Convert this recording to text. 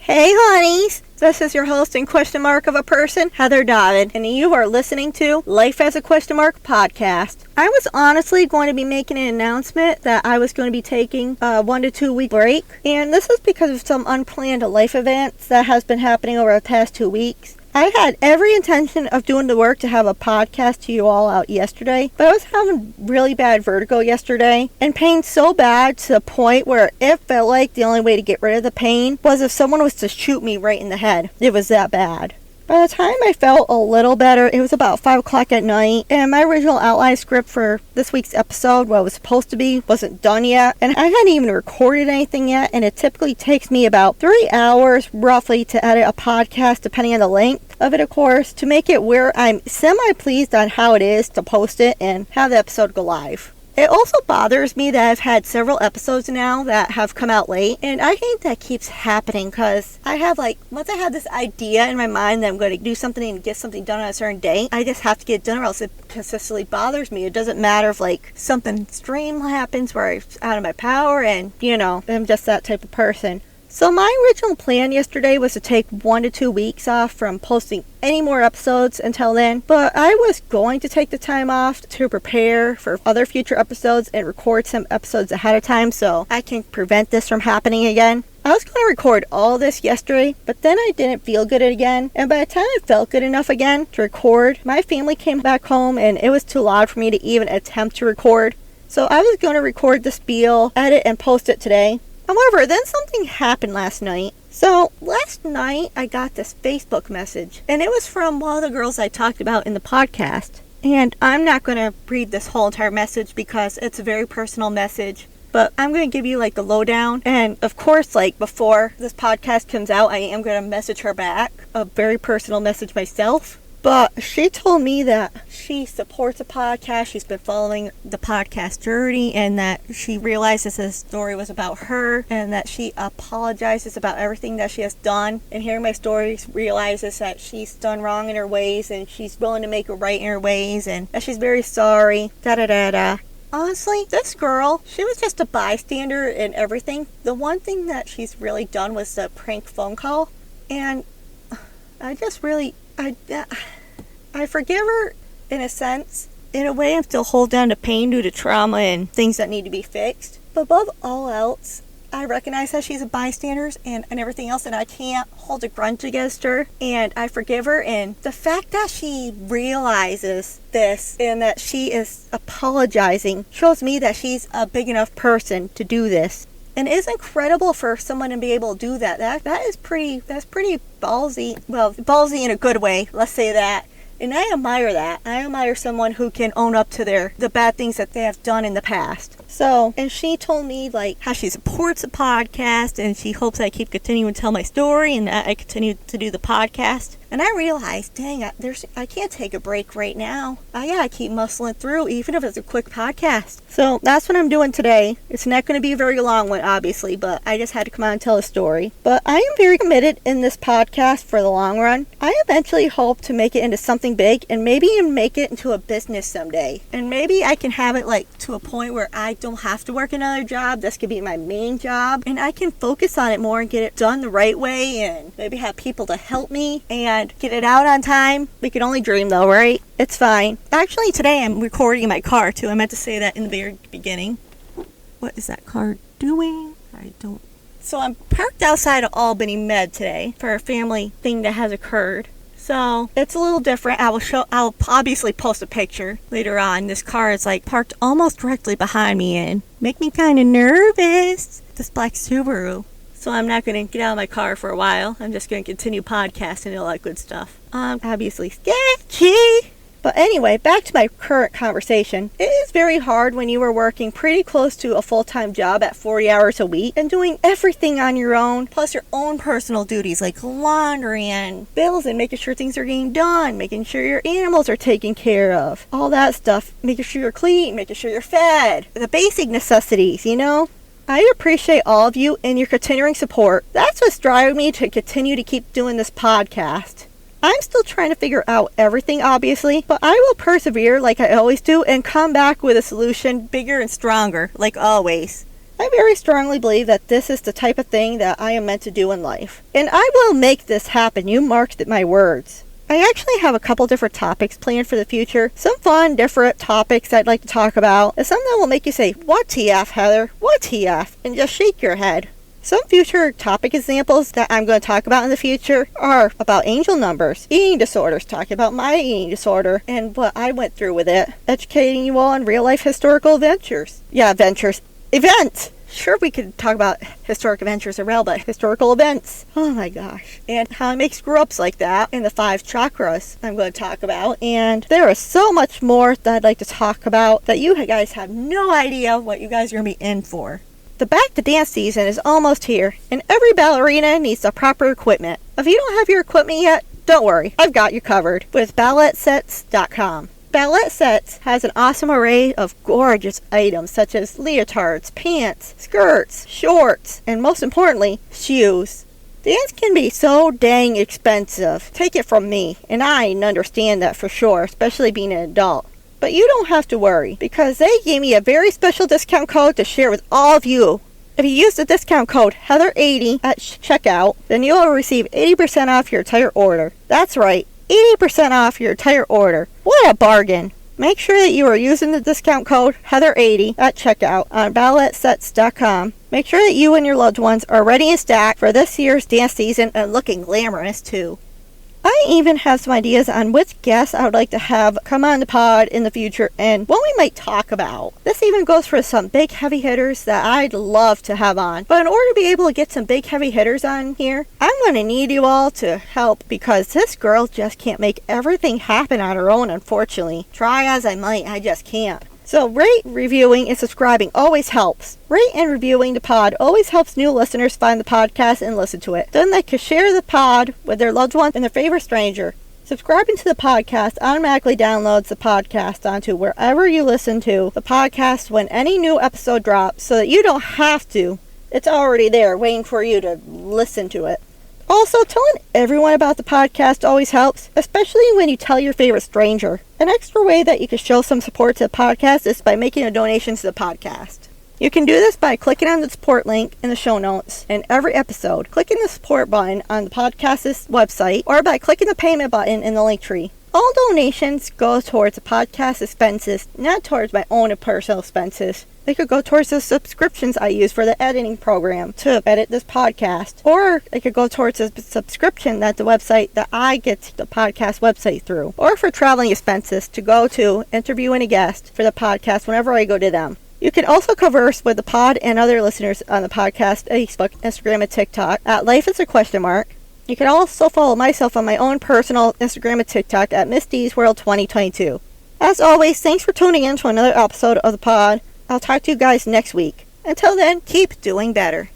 Hey honeys, this is your host and question mark of a person, Heather David, and you are listening to Life as a Question Mark podcast. I was honestly going to be making an announcement that I was going to be taking a 1 to 2 week break, and this is because of some unplanned life events that has been happening over the past 2 weeks. I had every intention of doing the work to have a podcast to you all out yesterday, but I was having really bad vertigo yesterday and pain so bad to the point where it felt like the only way to get rid of the pain was if someone was to shoot me right in the head. It was that bad. By the time I felt a little better, it was about 5 o'clock at night, and my original outline script for this week's episode, what it was supposed to be, wasn't done yet, and I hadn't even recorded anything yet, and it typically takes me about 3 hours, roughly, to edit a podcast, depending on the length of it, of course, to make it where I'm semi-pleased on how it is to post it and have the episode go live. It also bothers me that I've had several episodes now that have come out late, and I hate that keeps happening because I have once I have this idea in my mind that I'm going to do something and get something done on a certain date, I just have to get it done or else it consistently bothers me. It doesn't matter if something extreme happens where it's out of my power and, I'm just that type of person. So my original plan yesterday was to take 1 to 2 weeks off from posting any more episodes until then, but I was going to take the time off to prepare for other future episodes and record some episodes ahead of time so I can prevent this from happening again. I was going to record all this yesterday, but then I didn't feel good again, and by the time I felt good enough again to record, my family came back home and it was too loud for me to even attempt to record. So I was going to record the spiel, edit, and post it today. However, then something happened last night. So, last night I got this Facebook message, and it was from one of the girls I talked about in the podcast. And I'm not going to read this whole entire message because it's a very personal message, but I'm going to give you the lowdown. And of course, before this podcast comes out, I am going to message her back, a very personal message myself. But she told me that she supports the podcast, she's been following the podcast journey, and that she realizes this story was about her, and that she apologizes about everything that she has done. And hearing my stories, realizes that she's done wrong in her ways, and she's willing to make it right in her ways, and that she's very sorry, da-da-da-da. Honestly, this girl, she was just a bystander in everything. The one thing that she's really done was the prank phone call, and I just really... I forgive her in a sense. In a way, I'm still holding on to pain due to trauma and things that need to be fixed. But above all else, I recognize that she's a bystander and everything else, and I can't hold a grudge against her. And I forgive her. And the fact that she realizes this and that she is apologizing shows me that she's a big enough person to do this. And it's incredible for someone to be able to do that. That's pretty ballsy. Well, ballsy in a good way, let's say that. And I admire that. I admire someone who can own up to the bad things that they have done in the past. So, and she told me how she supports the podcast and she hopes I keep continuing to tell my story and that I continue to do the podcast. And I realized, dang, I can't take a break right now. I gotta keep muscling through, even if it's a quick podcast. So that's what I'm doing today. It's not going to be a very long one, obviously, but I just had to come out and tell a story. But I am very committed in this podcast for the long run. I eventually hope to make it into something big and maybe even make it into a business someday. And maybe I can have it to a point where I don't have to work another job. This could be my main job. And I can focus on it more and get it done the right way and maybe have people to help me and get it out on time. We can only dream though, right? It's fine. Actually, today I'm recording in my car too. I meant to say that in the very beginning. What is that car doing? So I'm parked outside of Albany Med today for a family thing that has occurred. So it's a little different. I'll obviously post a picture later on. This car is parked almost directly behind me and make me kind of nervous. This black Subaru. So I'm not going to get out of my car for a while. I'm just going to continue podcasting and all that good stuff. Obviously sketchy. But anyway, back to my current conversation. It is very hard when you are working pretty close to a full-time job at 40 hours a week and doing everything on your own, plus your own personal duties like laundry and bills and making sure things are getting done, making sure your animals are taken care of, all that stuff, making sure you're clean, making sure you're fed, the basic necessities, I appreciate all of you and your continuing support. That's what's driving me to continue to keep doing this podcast. I'm still trying to figure out everything, obviously, but I will persevere like I always do and come back with a solution bigger and stronger, like always. I very strongly believe that this is the type of thing that I am meant to do in life. And I will make this happen. You marked my words. I actually have a couple different topics planned for the future. Some fun, different topics I'd like to talk about. And some that will make you say, what TF, Heather? What TF? And just shake your head. Some future topic examples that I'm going to talk about in the future are about angel numbers, eating disorders, talking about my eating disorder and what I went through with it, educating you all on real-life historical events. Sure, we could talk about historic adventures as well, but historical events. Oh my gosh. And how I make screw-ups like that, and the 5 chakras I'm going to talk about. And there is so much more that I'd like to talk about that you guys have no idea what you guys are going to be in for. The back to dance season is almost here, and every ballerina needs the proper equipment. If you don't have your equipment yet, don't worry, I've got you covered with BalletSets.com. Ballet Sets has an awesome array of gorgeous items such as leotards, pants, skirts, shorts, and most importantly, shoes. Dance can be so dang expensive. Take it from me, and I understand that for sure, especially being an adult. But you don't have to worry, because they gave me a very special discount code to share with all of you. If you use the discount code Heather80 at checkout, then you will receive 80% off your entire order. That's right, 80% off your entire order. What a bargain! Make sure that you are using the discount code Heather80 at checkout on BalletSets.com. Make sure that you and your loved ones are ready and stacked for this year's dance season and looking glamorous too. I even have some ideas on which guests I would like to have come on the pod in the future and what we might talk about. This even goes for some big heavy hitters that I'd love to have on. But in order to be able to get some big heavy hitters on here, I'm going to need you all to help because this girl just can't make everything happen on her own, unfortunately. Try as I might, I just can't. So rate, reviewing, and subscribing always helps. Rate and reviewing the pod always helps new listeners find the podcast and listen to it. Then they can share the pod with their loved ones and their favorite stranger. Subscribing to the podcast automatically downloads the podcast onto wherever you listen to the podcast when any new episode drops so that you don't have to. It's already there waiting for you to listen to it. Also, telling everyone about the podcast always helps, especially when you tell your favorite stranger. An extra way that you can show some support to the podcast is by making a donation to the podcast. You can do this by clicking on the support link in the show notes in every episode, clicking the support button on the podcast's website, or by clicking the payment button in the link tree. All donations go towards the podcast expenses, not towards my own personal expenses. They could go towards the subscriptions I use for the editing program to edit this podcast. Or they could go towards a subscription that the website that I get the podcast website through. Or for traveling expenses to go to interviewing a guest for the podcast whenever I go to them. You can also converse with the pod and other listeners on the podcast, Facebook, Instagram, and TikTok at Life is a Question Mark. You can also follow myself on my own personal Instagram and TikTok at Miss D's World 2022. As always, thanks for tuning in to another episode of the pod. I'll talk to you guys next week. Until then, keep doing better.